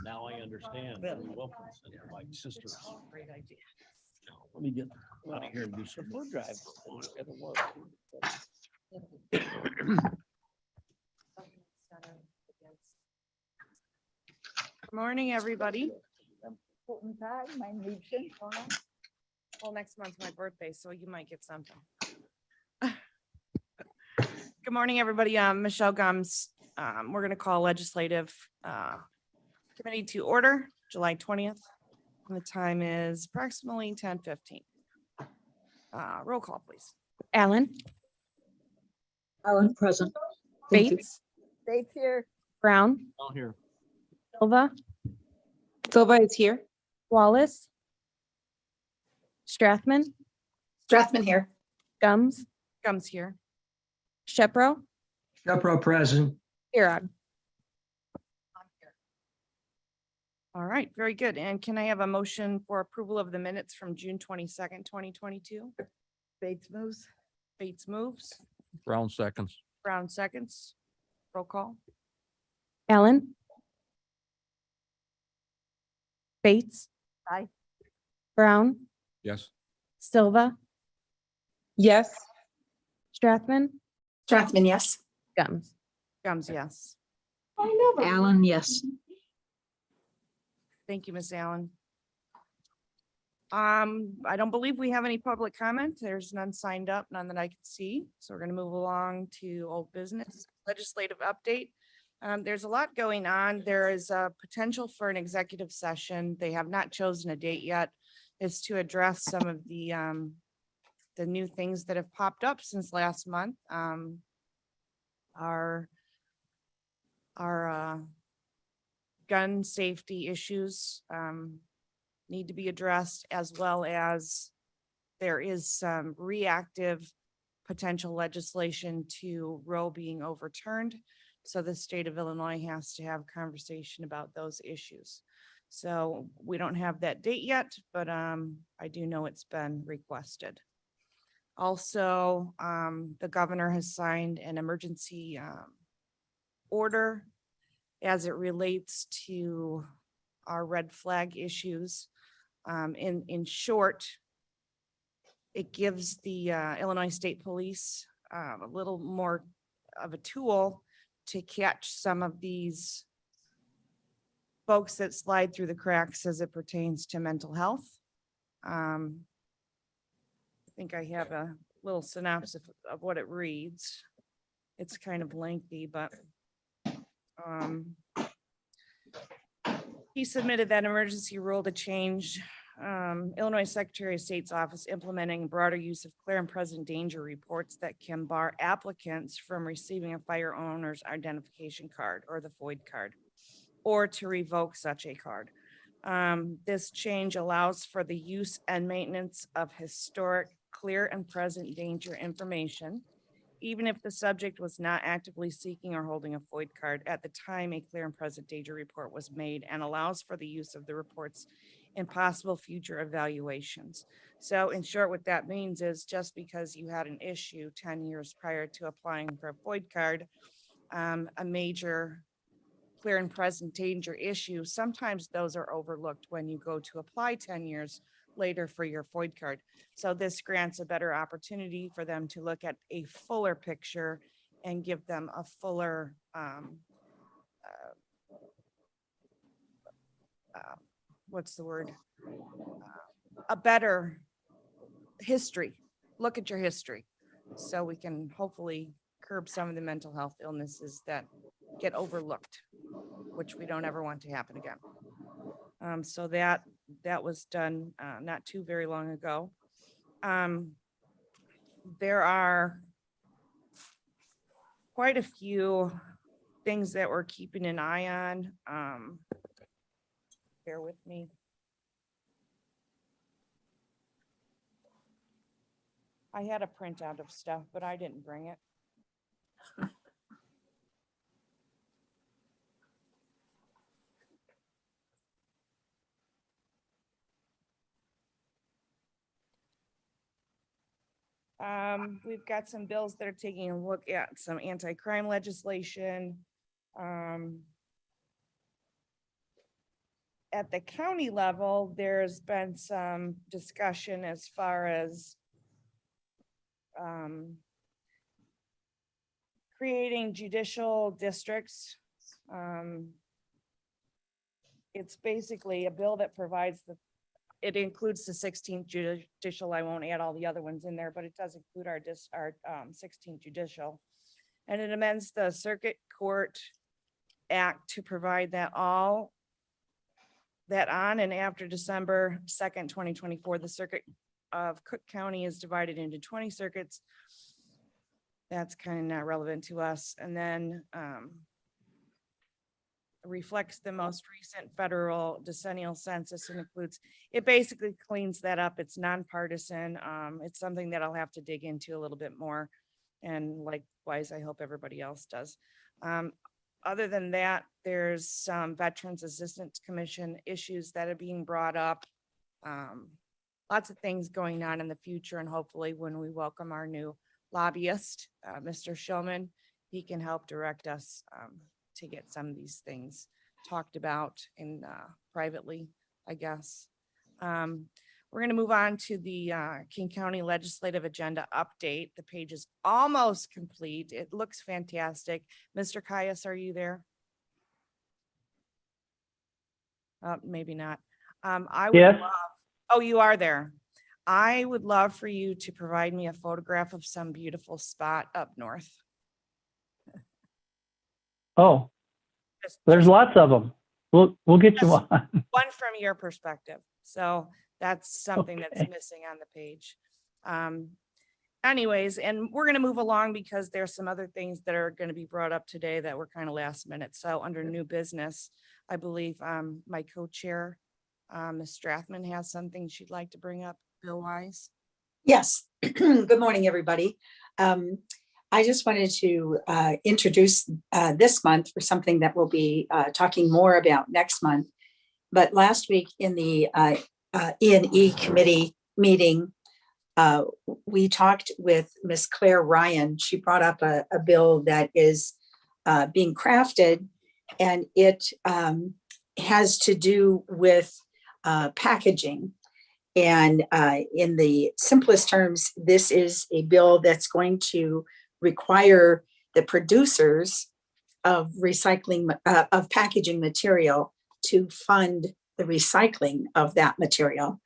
Now I understand. Yeah. Wilkinson, my sister. Great idea. Let me get out of here and do some food drive. It'll work. Good morning, everybody. Guten Tag, mein Liebchen. Well, next month's my birthday, so you might get something. Good morning, everybody. Michelle Gums. We're going to call legislative committee to order July 20th. And the time is approximately 10:15. Roll call, please. Allen, Allen, present. Thank you. Bates, States here. Brown, Down here. Silva, Silva is here. Wallace, Strathman, Strathman here. Gums, Gums here. Shepro, Shepro present. Irog. All right, very good. And can I have a motion for approval of the minutes from June 22nd, 2022? Bates moves. Bates moves. Brown seconds. Brown seconds. Roll call. Allen, Bates, Aye. Brown, Yes. Silva, Yes. Strathman, Strathman, yes. Gums. Gums, yes. Allen, yes. Thank you, Ms. Allen. I don't believe we have any public comment. There's none signed up, none that I can see. So we're going to move along to old business legislative update. There's a lot going on. There is a potential for an executive session. They have not chosen a date yet. It's to address some of the new things that have popped up since last month. Our gun safety issues need to be addressed, as well as there is some reactive potential legislation to Roe being overturned. So the state of Illinois has to have conversation about those issues. So we don't have that date yet, but I do know it's been requested. Also, the governor has signed an emergency order as it relates to our red flag issues. In short, it gives the Illinois State Police a little more of a tool to catch some of these folks that slide through the cracks as it pertains to mental health. I think I have a little synopsis of what it reads. It's kind of lengthy, but he submitted that emergency rule to change Illinois Secretary of State's office implementing broader use of clear and present danger reports that can bar applicants from receiving a fire owner's identification card or the FOID card, or to revoke such a card. This change allows for the use and maintenance of historic, clear and present danger information, even if the subject was not actively seeking or holding a FOID card at the time a clear and present danger report was made, and allows for the use of the reports in possible future evaluations. So in short, what that means is just because you had an issue 10 years prior to applying for a FOID card, a major clear and present danger issue, sometimes those are overlooked when you go to apply 10 years later for your FOID card. So this grants a better opportunity for them to look at a fuller picture and give them a fuller what's the word? A better history. Look at your history. So we can hopefully curb some of the mental health illnesses that get overlooked, which we don't ever want to happen again. So that was done not too very long ago. There are quite a few things that we're keeping an eye on. Bear with me. I had a printout of stuff, but I didn't bring it. We've got some bills that are taking a look at some anti-crime legislation. at the county level, there's been some discussion as far as creating judicial districts. It's basically a bill that provides it includes the 16th judicial. I won't add all the other ones in there, but it does include our 16th judicial. And it amends the Circuit Court Act to provide that on and after December 2nd, 2024, the Circuit of Cook County is divided into 20 circuits. That's kind of not relevant to us. And then reflects the most recent federal decennial census and includes, it basically cleans that up. It's nonpartisan. It's something that I'll have to dig into a little bit more. And likewise, I hope everybody else does. Other than that, there's some Veterans Assistance Commission issues that are being brought up. Lots of things going on in the future, and hopefully when we welcome our new lobbyist, Mr. Shulman, he can help direct us to get some of these things talked about in privately, I guess. We're going to move on to the King County Legislative Agenda update. The page is almost complete. It looks fantastic. Mr. Caius, are you there? Maybe not. I would Yes. love, oh, you are there. I would love for you to provide me a photograph of some beautiful spot up north. Oh, Just there's lots of them. We'll get you Yes. one. one from your perspective. So that's something that's Okay. missing on the page. Anyways, and we're going to move along because there's some other things that are going to be brought up today that were kind of last minute. So under new business, I believe my co-chair, Ms. Strathman, has something she'd like to bring up bill wise. Yes. Good morning, everybody. I just wanted to introduce this month for something that we'll be talking more about next month. But last week in the E&E committee meeting, we talked with Ms. Claire Ryan. She brought up a bill that is being crafted, and it has to do with packaging. And in the simplest terms, this is a bill that's going to require the producers of recycling, of packaging material to fund the recycling of that material.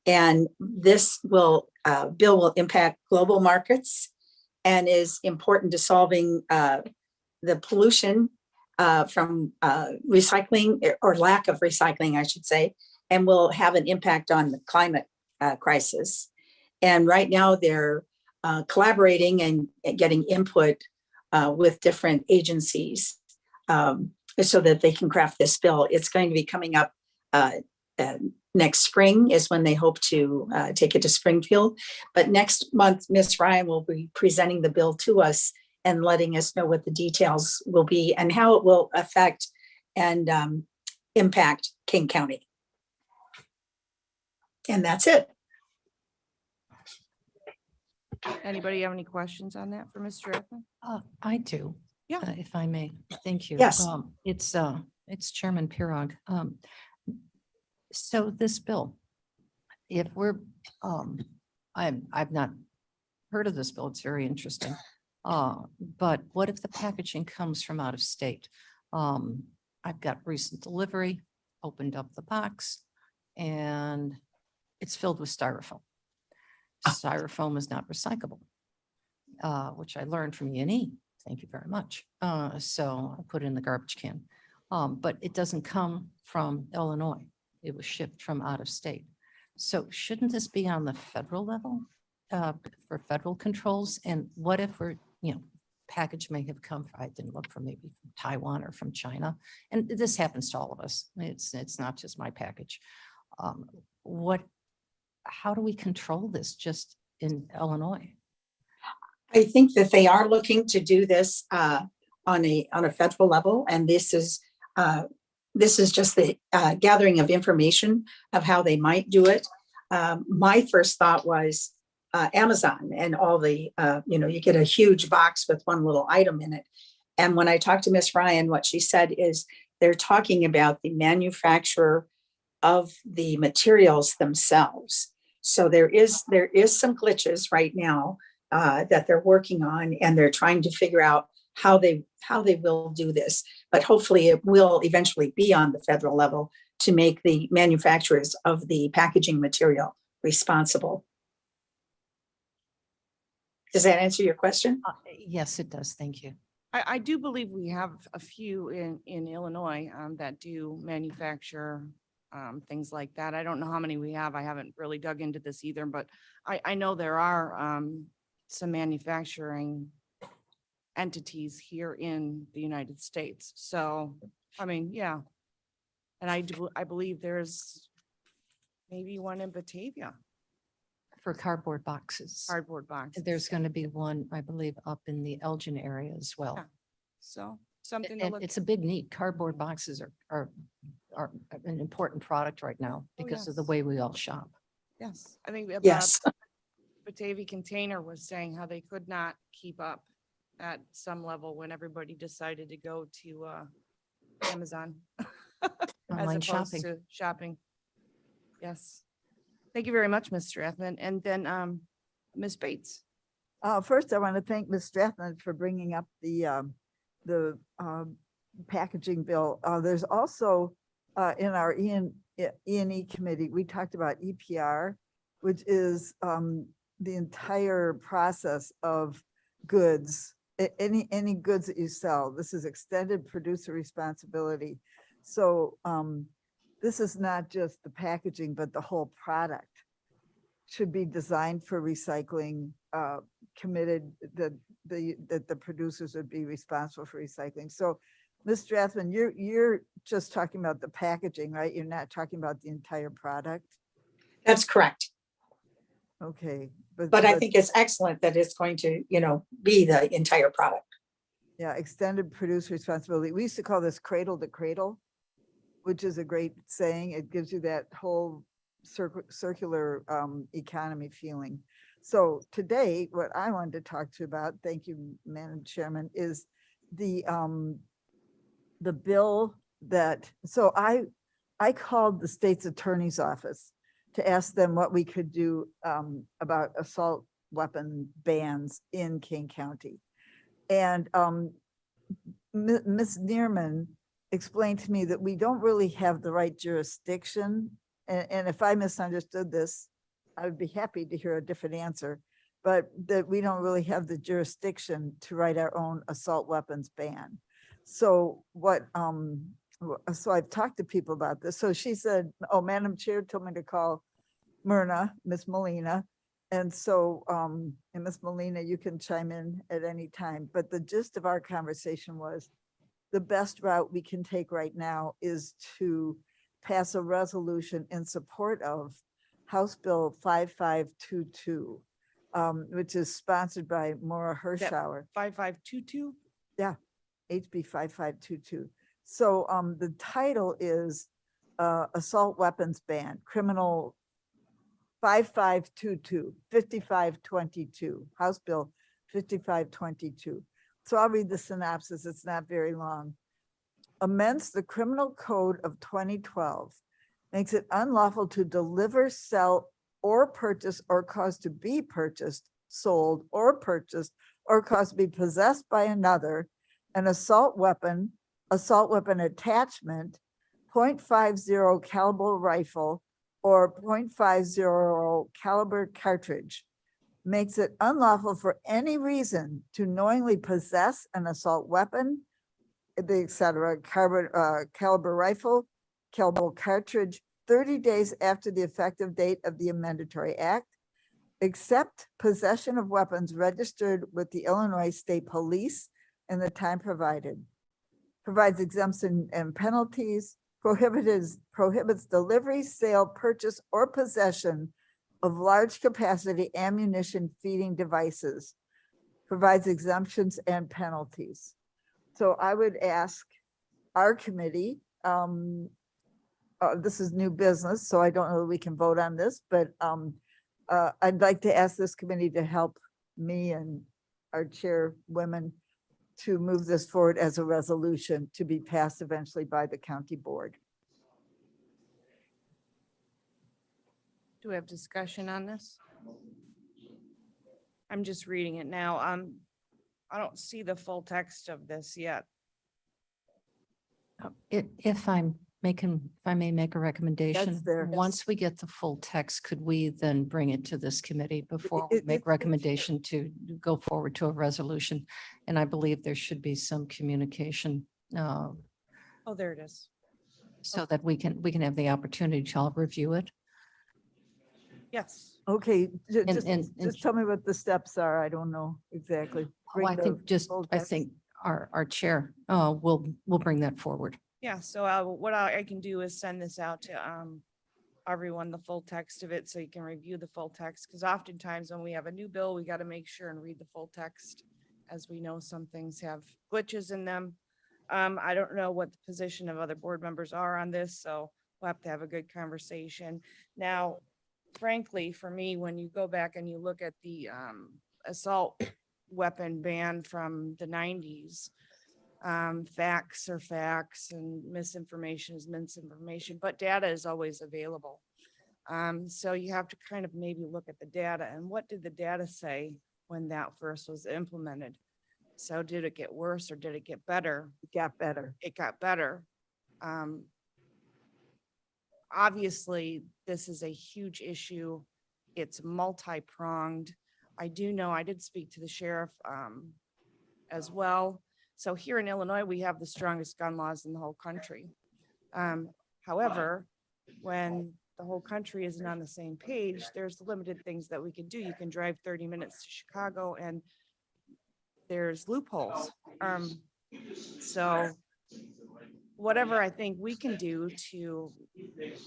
And this bill will impact global markets and is important to solving the pollution from recycling, or lack of recycling, I should say, and will have an impact on the climate crisis. And right now they're collaborating and getting input with different agencies so that they can craft this bill. It's going to be coming up next spring is when they hope to take it to Springfield. But next month, Ms. Ryan will be presenting the bill to us and letting us know what the details will be and how it will affect and impact King County. And that's it. Anybody have any questions on that for Ms. Strathman? I do. Yeah. If I may, thank you. Yes. It's Chairman Pirog. So this bill, if we're, I've not heard of this bill. It's very interesting. But what if the packaging comes from out of state? I've got recent delivery, opened up the box, and it's filled with styrofoam. Styrofoam is not recyclable, which I learned from E&E. Thank you very much. So I put it in the garbage can. But it doesn't come from Illinois. It was shipped from out of state. So shouldn't this be on the federal level for federal controls? And what if we're, package may have come, I didn't look for maybe from Taiwan or from China. And this happens to all of us. It's not just my package. How do we control this just in Illinois? I think that they are looking to do this on a federal level, and this is just the gathering of information of how they might do it. My first thought was Amazon and all the you get a huge box with one little item in it. And when I talked to Miss Ryan, what she said is they're talking about the manufacturer of the materials themselves. So there is some glitches right now that they're working on, and they're trying to figure out how they will do this. But hopefully it will eventually be on the federal level to make the manufacturers of the packaging material responsible. Does that answer your question? Yes, it does. Thank you. I do believe we have a few in Illinois that do manufacture things like that. I don't know how many we have. I haven't really dug into this either, but I know there are some manufacturing entities here in the United States. So, I mean, yeah. And I believe there's maybe one in Batavia, For cardboard boxes. cardboard box. There's going to be one, I believe, up in the Elgin area as well. Yeah. So something to And look. it's a big need. Cardboard boxes are an important product right now Oh, because of the yes. way we all shop. Yes, I think Yes. Batavia Container was saying how they could not keep up at some level when everybody decided to go to Amazon. As Online opposed shopping. to shopping. Yes. Thank you very much, Ms. Strathman. And then Ms. Bates. First, I want to thank Ms. Strathman for bringing up the packaging bill. There's also in our E&E committee, we talked about EPR, which is the entire process of goods, any goods that you sell. This is extended producer responsibility. So this is not just the packaging, but the whole product should be designed for recycling, committed that the producers would be responsible for recycling. So Ms. Strathman, you're just talking about the packaging, right? You're not talking about the entire product? That's correct. Okay. But I think it's excellent that it's going to, be the entire product. Yeah, extended producer responsibility. We used to call this cradle to cradle, which is a great saying. It gives you that whole circular economy feeling. So today, what I wanted to talk to you about, thank you, Madam Chairman, is the bill that, so I called the state's attorney's office to ask them what we could do about assault weapon bans in King County. And Ms. Neerman explained to me that we don't really have the right jurisdiction. And if I misunderstood this, I would be happy to hear a different answer, but that we don't really have the jurisdiction to write our own assault weapons ban. So so I've talked to people about this. So she said, oh, Madam Chair told me to call Myrna, Miss Molina. And so, and Miss Molina, you can chime in at any time, but the gist of our conversation was the best route we can take right now is to pass a resolution in support of House Bill 5522, which is sponsored by Maura Hirschauer. 5522. HB 5522. So the title is Assault Weapons Ban, Criminal 5522, House Bill 5522. So I'll read the synopsis. It's not very long. Amends the Criminal Code of 2012, makes it unlawful to deliver, sell, or purchase, or cause to be purchased, sold, or purchased, or cause to be possessed by another, an assault weapon attachment, .50 caliber rifle, or .50 caliber cartridge, makes it unlawful for any reason to knowingly possess an assault weapon, etc., caliber rifle, caliber cartridge, 30 days after the effective date of the Amendatory Act, except possession of weapons registered with the Illinois State Police in the time provided, provides exemption and penalties, prohibits delivery, sale, purchase, or possession of large capacity ammunition feeding devices, provides exemptions and penalties. So I would ask our committee, this is new business, so I don't know if we can vote on this, but I'd like to ask this committee to help me and our chairwomen to move this forward as a resolution to be passed eventually by the county board. Do we have discussion on this? I'm just reading it now. I don't see the full text of this yet. If I may make a recommendation, there. once we get the full text, could we then bring it to this committee before we make recommendation to go forward to a resolution? And I believe there should be some communication Oh, there it is. so that we can have the opportunity to all review it. Yes. Okay, and- just tell me what the steps are. I don't know exactly. Well, I Bring the think just, full I text. think our chair will bring that forward. Yeah, so what I can do is send this out to everyone, the full text of it, so you can review the full text. Because oftentimes when we have a new bill, we got to make sure and read the full text. As we know, some things have glitches in them. I don't know what the position of other board members are on this, so we'll have to have a good conversation. Now, frankly, for me, when you go back and you look at the assault weapon ban from the 90s, facts are facts and misinformation is misinformation, but data is always available. So you have to kind of maybe look at the data and what did the data say when that first was implemented? So did it get worse or did it get better? Got better. It got better. Obviously, this is a huge issue. It's multi-pronged. I do know, I did speak to the sheriff as well. So here in Illinois, we have the strongest gun laws in the whole country. However, when the whole country isn't on the same page, there's limited things that we can do. You can drive 30 minutes to Chicago and there's loopholes. So whatever I think we can do to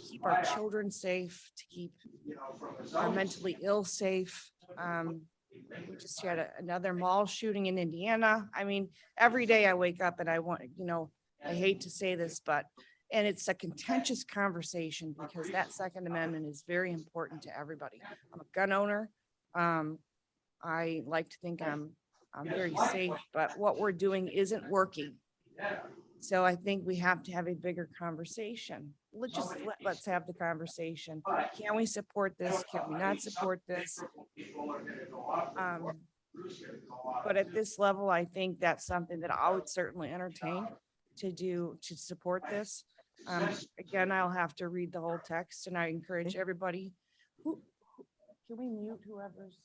keep our children safe, to keep our mentally ill safe. We just had another mall shooting in Indiana. I mean, every day I wake up and I want, I hate to say this, and it's a contentious conversation because that Second Amendment is very important to everybody. I'm a gun owner. I like to think I'm very safe, but what we're doing isn't working. So I think we have to have a bigger conversation. Let's have the conversation. Can we support this? Can we not support this? But at this level, I think that's something that I would certainly entertain to support this. Again, I'll have to read the whole text and I encourage everybody. Can we mute whoever's?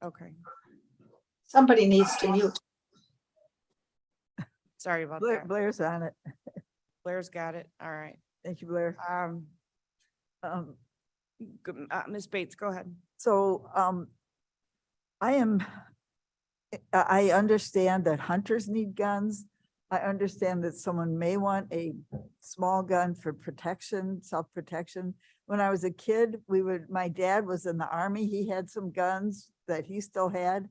Okay, Somebody needs to mute. sorry about Blair, that. Blair's on it. Blair's got it. All right. Thank you, Blair. Um, Ms. Bates, go ahead. So I understand that hunters need guns. I understand that someone may want a small gun for protection, self-protection. When I was a kid, my dad was in the army. He had some guns that he still had.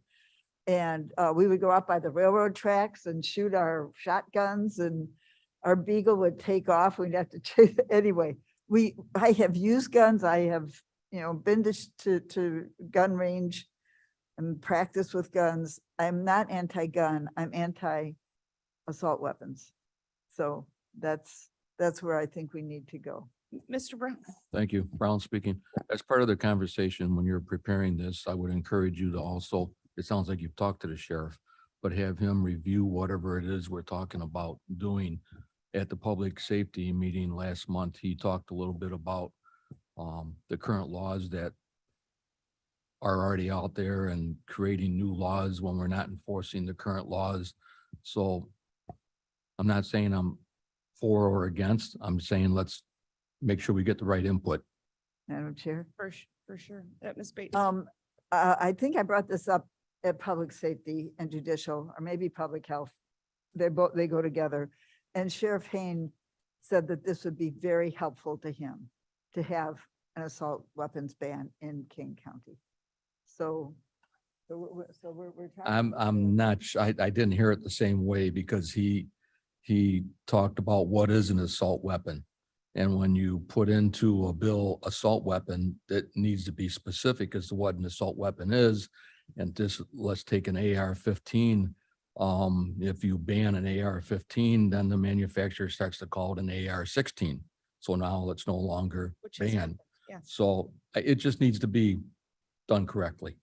And we would go out by the railroad tracks and shoot our shotguns and our Beagle would take off. We'd have to chase. Anyway, I have used guns. I have, been to gun range and practiced with guns. I'm not anti-gun. I'm anti-assault weapons. So that's where I think we need to go. Mr. Brown. Thank you. Brown speaking. As part of the conversation, when you're preparing this, I would encourage you to also, it sounds like you've talked to the sheriff, but have him review whatever it is we're talking about doing. At the public safety meeting last month, he talked a little bit about the current laws that are already out there and creating new laws when we're not enforcing the current laws. So I'm not saying I'm for or against. I'm saying let's make sure we get the right input. Madam Chair. For sure. Ms. Bates. I think I brought this up at public safety and judicial, or maybe public health. They go together. And Sheriff Hain said that this would be very helpful to him to have an assault weapons ban in King County. So we're talking. I'm not, I didn't hear it the same way because he talked about what is an assault weapon. And when you put into a bill assault weapon, that needs to be specific as to what an assault weapon is. And this, let's take an AR-15. If you ban an AR-15, then the manufacturer starts to call it an AR-16. So now it's no longer Which has banned. happened, yes. So it just needs to be done correctly.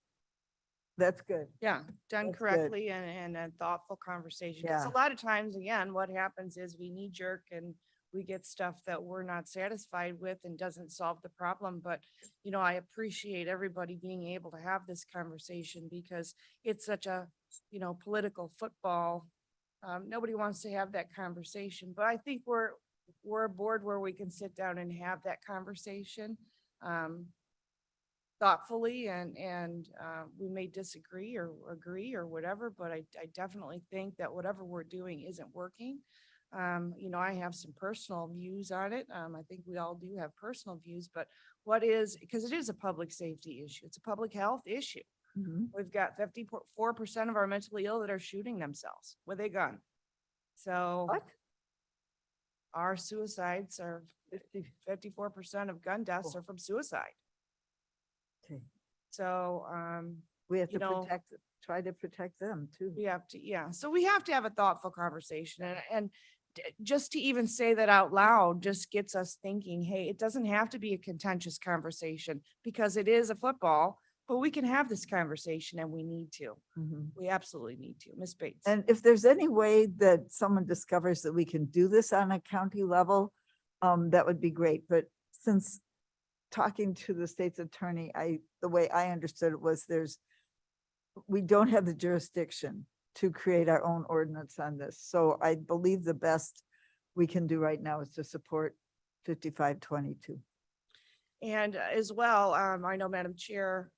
That's good. Yeah, done That's good. correctly and a thoughtful conversation. Because Yeah. a lot of times, again, what happens is we knee jerk and we get stuff that we're not satisfied with and doesn't solve the problem. But, you know, I appreciate everybody being able to have this conversation because it's such a, you know, political football. Nobody wants to have that conversation, but I think we're a board where we can sit down and have that conversation. Thoughtfully and we may disagree or agree or whatever, but I definitely think that whatever we're doing isn't working. You know, I have some personal views on it. I think we all do have personal views, but because it is a public safety issue. It's a public health issue. Mhm. We've got 54% of our mentally ill that are shooting themselves with a gun. So What? our suicides are 54% of gun deaths are from suicide. Okay. So, We have You to know- try to protect them too. we have to, yeah, so we have to have a thoughtful conversation and just to even say that out loud just gets us thinking, hey, it doesn't have to be a contentious conversation because it is a football, but we can have this conversation and we need to. Mhm. We absolutely need to. Ms. Bates. And if there's any way that someone discovers that we can do this on a county level, that would be great. But since talking to the state's attorney, the way I understood it was we don't have the jurisdiction to create our own ordinance on this. So I believe the best we can do right now is to support 5522. And as well, I know, Madam Chair,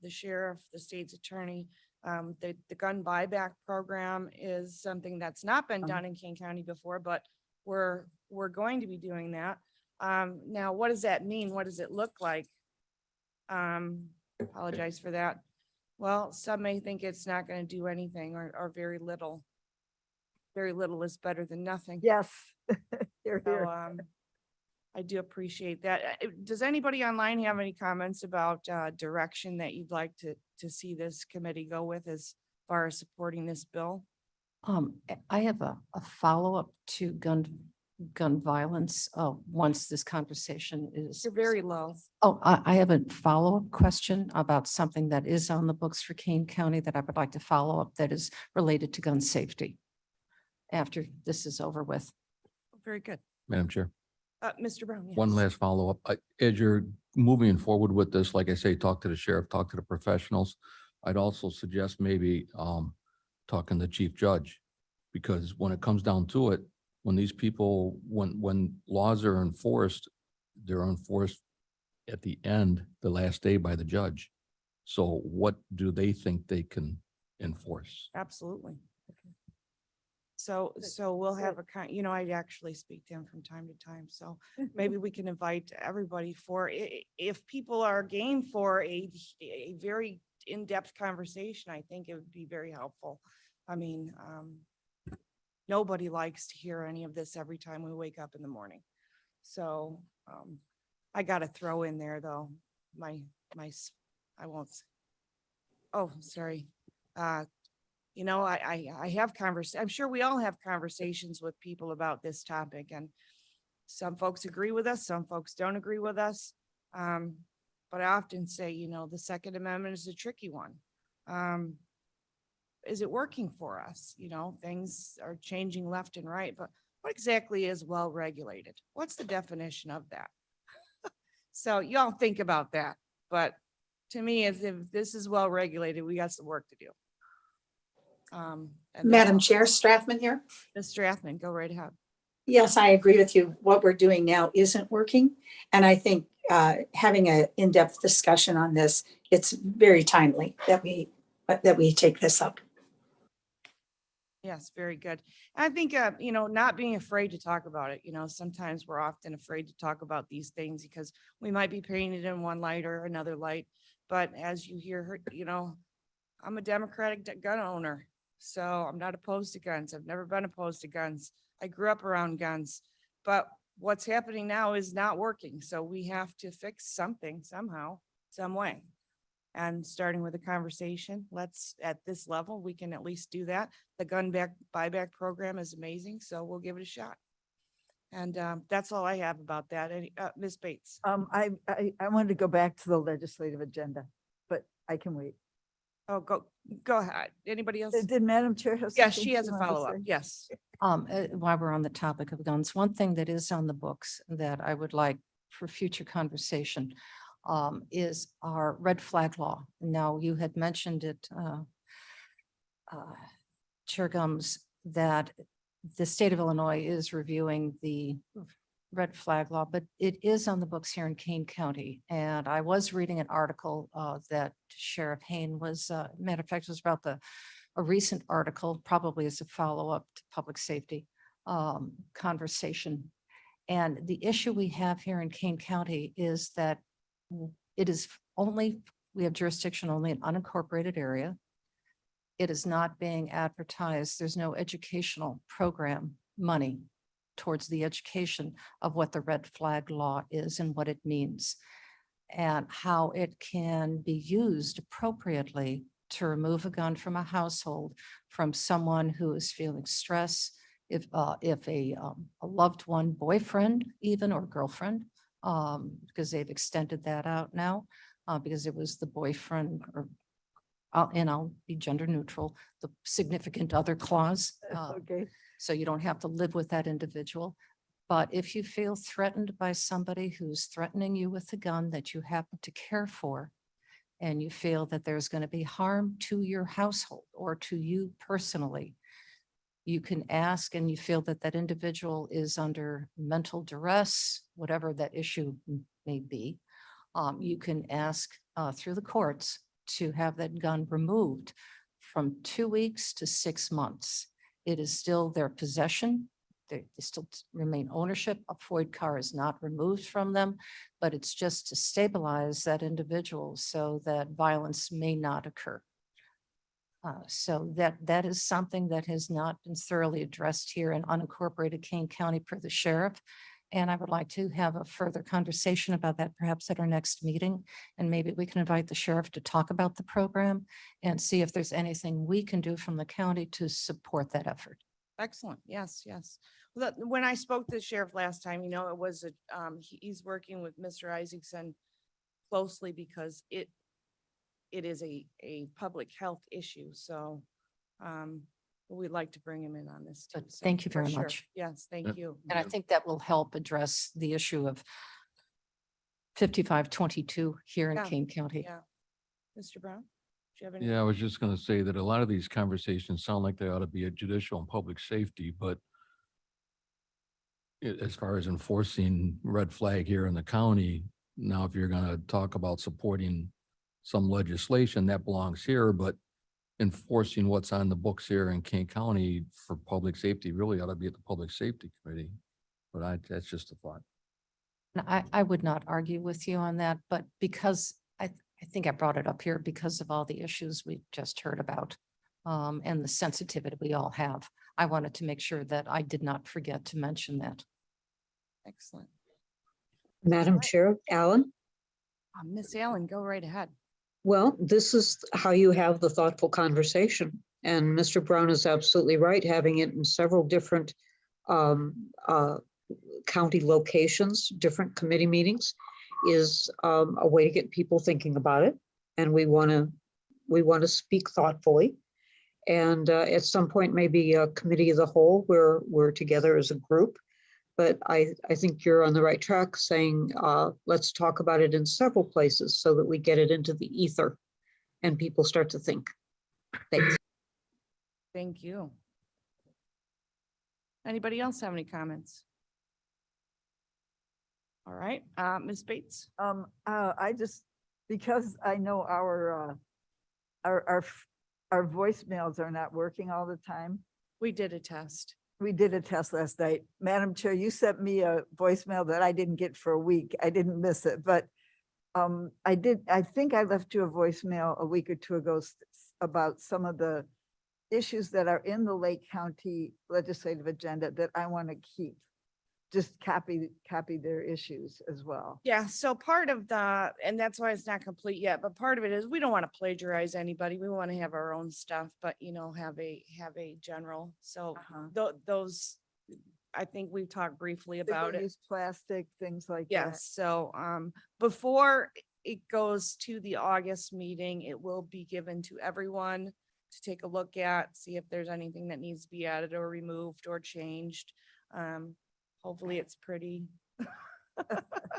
the sheriff, the state's attorney, the gun buyback program is something that's not been done in King County before, but we're going to be doing that. Now, what does that mean? What does it look like? Apologize for that. Well, some may think it's not going to do anything or very little. Very little is better than nothing. Yes. Here, So, here. I do appreciate that. Does anybody online have any comments about direction that you'd like to see this committee go with as far as supporting this bill? I have a follow-up to gun violence, once this conversation is. You're very low. Oh, I have a follow-up question about something that is on the books for Kane County that I would like to follow up that is related to gun safety after this is over with. Very good. Madam Chair, Mr. Brown. one yes. last follow-up. As you're moving forward with this, like I say, talk to the sheriff, talk to the professionals. I'd also suggest maybe talking to the chief judge. Because when it comes down to it, when these people, when laws are enforced, they're enforced at the end, the last day by the judge. So what do they think they can enforce? Absolutely. So we'll have I'd actually speak to him from time to time. So maybe we can invite everybody if people are game for a very in-depth conversation, I think it would be very helpful. I mean, nobody likes to hear any of this every time we wake up in the morning. So, I got to throw in there though, I won't. Oh, sorry. I have I'm sure we all have conversations with people about this topic and some folks agree with us, some folks don't agree with us. But I often say, the Second Amendment is a tricky one. Is it working for us? Things are changing left and right, but what exactly is well-regulated? What's the definition of that? So y'all think about that. But to me, if this is well-regulated, we got some work to do. And Madam that's- Chair, Strathman here. Ms. Strathman, go right ahead. Yes, I agree with you. What we're doing now isn't working. And I think having an in-depth discussion on this, it's very timely that we take this up. Yes, very good. I think, not being afraid to talk about it, sometimes we're often afraid to talk about these things because we might be painted in one light or another light. But as you hear her, I'm a Democratic gun owner, so I'm not opposed to guns. I've never been opposed to guns. I grew up around guns, but what's happening now is not working. So we have to fix something somehow, some way. And starting with a conversation, at this level, we can at least do that. The gun buyback program is amazing, so we'll give it a shot. And that's all I have about that. Any, Ms. Bates? I wanted to go back to the legislative agenda, but I can wait. Oh, go ahead. Anybody else? Did Madam Chair have something? Yes, she has a wanted to follow-up. say? Yes. While we're on the topic of guns, one thing that is on the books that I would like for future conversation is our red flag law. Now, you had mentioned it, Chair Gums, that the state of Illinois is reviewing the red flag law, but it is on the books here in Kane County. And I was reading an article that Sheriff Hain was, matter of fact, it was about a recent article, probably as a follow-up to public safety conversation. And the issue we have here in Kane County is that it is only, we have jurisdiction only in unincorporated area. It is not being advertised. There's no educational program money towards the education of what the red flag law is and what it means and how it can be used appropriately to remove a gun from a household from someone who is feeling stress, if a loved one, boyfriend even, or girlfriend, because they've extended that out now, because it was the boyfriend or, and I'll be gender neutral, the significant other clause. Okay, So you don't have to live with that individual. But if you feel threatened by somebody who's threatening you with a gun that you happen to care for, and you feel that there's going to be harm to your household or to you personally, you can ask, and you feel that that individual is under mental duress, whatever that issue may be, you can ask through the courts to have that gun removed from 2 weeks to 6 months. It is still their possession. They still remain ownership. A FOID car is not removed from them, but it's just to stabilize that individual so that violence may not occur. So that is something that has not been thoroughly addressed here in unincorporated Kane County per the sheriff. And I would like to have a further conversation about that perhaps at our next meeting. And maybe we can invite the sheriff to talk about the program and see if there's anything we can do from the county to support that effort. Excellent. Yes, yes. Well, when I spoke to the sheriff last time, you know, it was, he's working with Mr. Isaacson closely because it is a public health issue. So we'd like to bring him in on this too. But So, thank you for very sure. much. Yes, thank Yep. you. And I think that will help address the issue of 5522 here in Yeah, Kane County. Yeah. Mr. Brown, do you have any? Yeah, I was just gonna say that a lot of these conversations sound like they ought to be a judicial and public safety, but as far as enforcing red flag here in the county, now if you're gonna talk about supporting some legislation that belongs here, but enforcing what's on the books here in Kane County for public safety really ought to be at the Public Safety Committee. But that's just a thought. And I would not argue with you on that, but because I think I brought it up here because of all the issues we just heard about and the sensitivity we all have. I wanted to make sure that I did not forget to mention that. Excellent. Madam Chair, Alan? Miss Allen, go right ahead. Well, this is how you have the thoughtful conversation. And Mr. Brown is absolutely right, having it in several different county locations, different committee meetings is a way to get people thinking about it. And we want to speak thoughtfully. And at some point, maybe a committee of the whole where we're together as a group. But I think you're on the right track saying, let's talk about it in several places so that we get it into the ether and people start to think. Thanks. Thank you. Anybody else have any comments? All right, Ms. Bates? I just, because I know our voicemails are not working all the time. We did a test. We did a test last night. Madam Chair, you sent me a voicemail that I didn't get for a week. I didn't miss it, but I think I left you a voicemail a week or two ago about some of the issues that are in the Lake County legislative agenda that I want to keep. Just copy their issues as well. Yeah, so part of the, and that's why it's not complete yet, but part of it is we don't want to plagiarize anybody. We want to have our own stuff, but you know, have a general. So Uh-huh. those I think we've talked briefly about it. Single-use plastic, things like that. Yes, so, before it goes to the August meeting, it will be given to everyone to take a look at, see if there's anything that needs to be added or removed or changed. Hopefully it's pretty.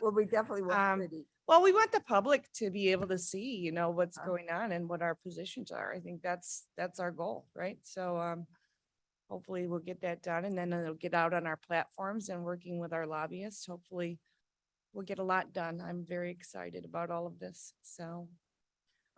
Well, we definitely want Um, pretty. Well, we want the public to be able to see, what's Uh. going on and what our positions are. I think that's our goal, right? So, hopefully we'll get that done and then it'll get out on our platforms and working with our lobbyists. Hopefully we'll get a lot done. I'm very excited about all of this. So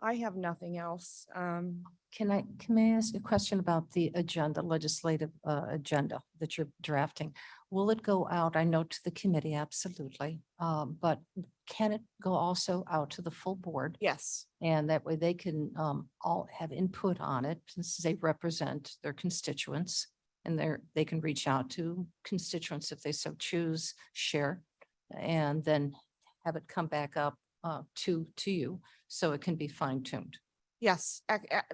I have nothing else. Can I ask a question about the agenda, legislative agenda that you're drafting? Will it go out? I know to the committee, absolutely. But can it go also out to the full board? Yes, And that way they can all have input on it since they represent their constituents. And they can reach out to constituents if they so choose, share, and then have it come back up to you, so it can be fine tuned. yes,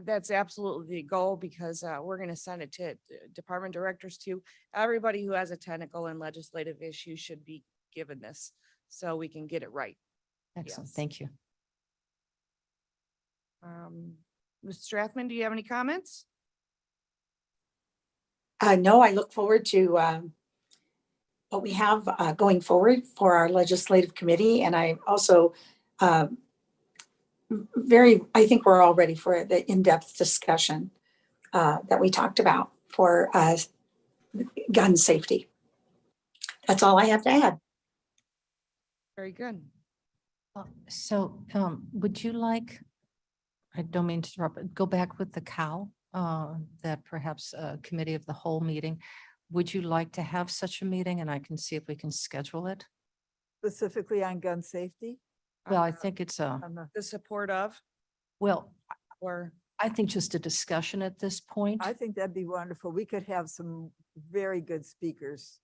that's absolutely the goal because we're going to send it to department directors too. Everybody who has a technical and legislative issue should be given this so we can get it right. Excellent, Yes. thank you. Ms. Strathman, do you have any comments? No, I look forward to what we have going forward for our legislative committee. And I also I think we're all ready for the in-depth discussion that we talked about for gun safety. That's all I have to add. Very good. So would you like, I don't mean to interrupt, but go back with the cow, that perhaps a committee of the whole meeting. Would you like to have such a meeting and I can see if we can schedule it? Specifically on gun safety. Well, I think it's I'm not- The support of, well, or, I think just a discussion at this point. I think that'd be wonderful. We could have some very good speakers.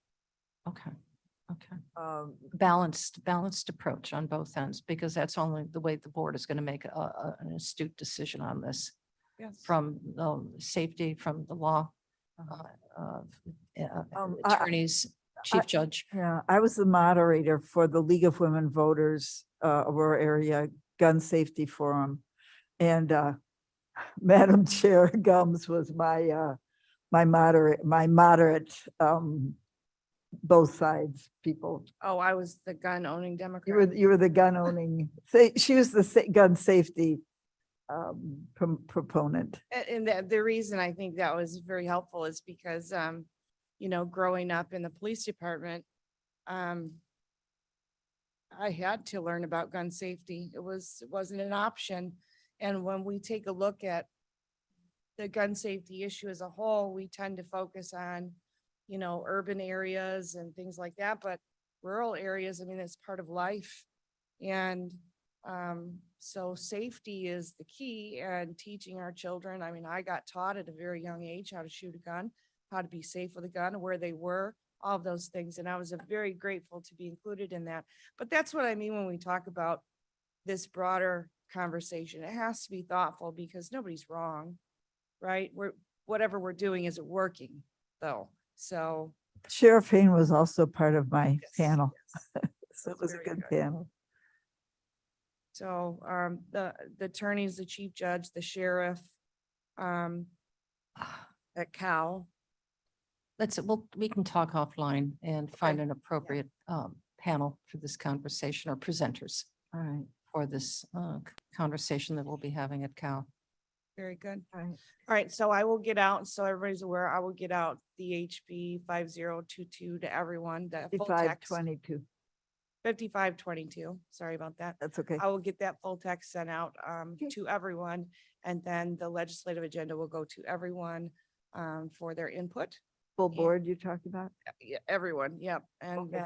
Okay, okay. Balanced approach on both ends, because that's only the way the board is going to make an astute decision on this. yes. From safety, from the law, I- attorneys, chief judge. Yeah, I was the moderator for the League of Women Voters, Aurora Area Gun Safety Forum. And Madam Chair Gums was my moderate, both sides people. Oh, I was the gun owning You Democrat. were the gun owning, she was the gun safety proponent. And the reason I think that was very helpful is because, growing up in the police department, I had to learn about gun safety. It wasn't an option. And when we take a look at the gun safety issue as a whole, we tend to focus on, urban areas and things like that, but rural areas, I mean, it's part of life. And so safety is the key, and teaching our children. I mean, I got taught at a very young age how to shoot a gun, how to be safe with a gun, where they were, all of those things. And I was very grateful to be included in that. But that's what I mean when we talk about this broader conversation. It has to be thoughtful because nobody's wrong, right? Whatever we're doing isn't working though. So Sheriff Hain was also part of my yes, panel. yes. So it That's was a very good good. panel. So the attorneys, the chief judge, the sheriff, at Cal. We can talk offline and find an appropriate panel for this conversation, or presenters All right, for this conversation that we'll be having at Cal. Very good. all right. All right, so I will get out, so everybody's aware, I will get out the HB 5022 to everyone, the full text. 5522, 5522, sorry about that. that's okay. I will get that full text sent out Okay. to everyone, and then the legislative agenda will go to everyone for their input. Full board you talked about? Yeah, everyone, yep. Okay.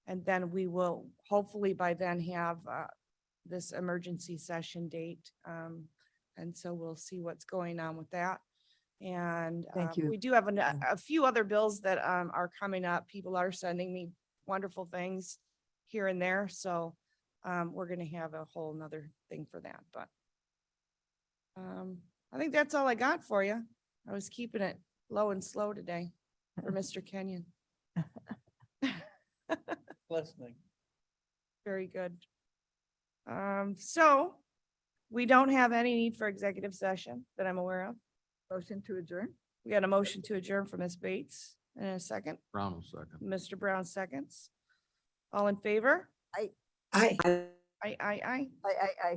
And then we will hopefully by then have this emergency session date. And so we'll see what's going on with that. And Thank you. we do have a few other bills that are coming up. People are sending me wonderful things here and there. So we're going to have a whole nother thing for that, but I think that's all I got for you. I was keeping it low and slow today. for Mr. Kenyon. Listening. Very good. So we don't have any need for executive session that I'm aware of. Motion to adjourn? We got a motion to adjourn from Ms. Bates and a second. Brown will second. Mr. Brown seconds. All in favor? Aye. Aye, aye, aye. I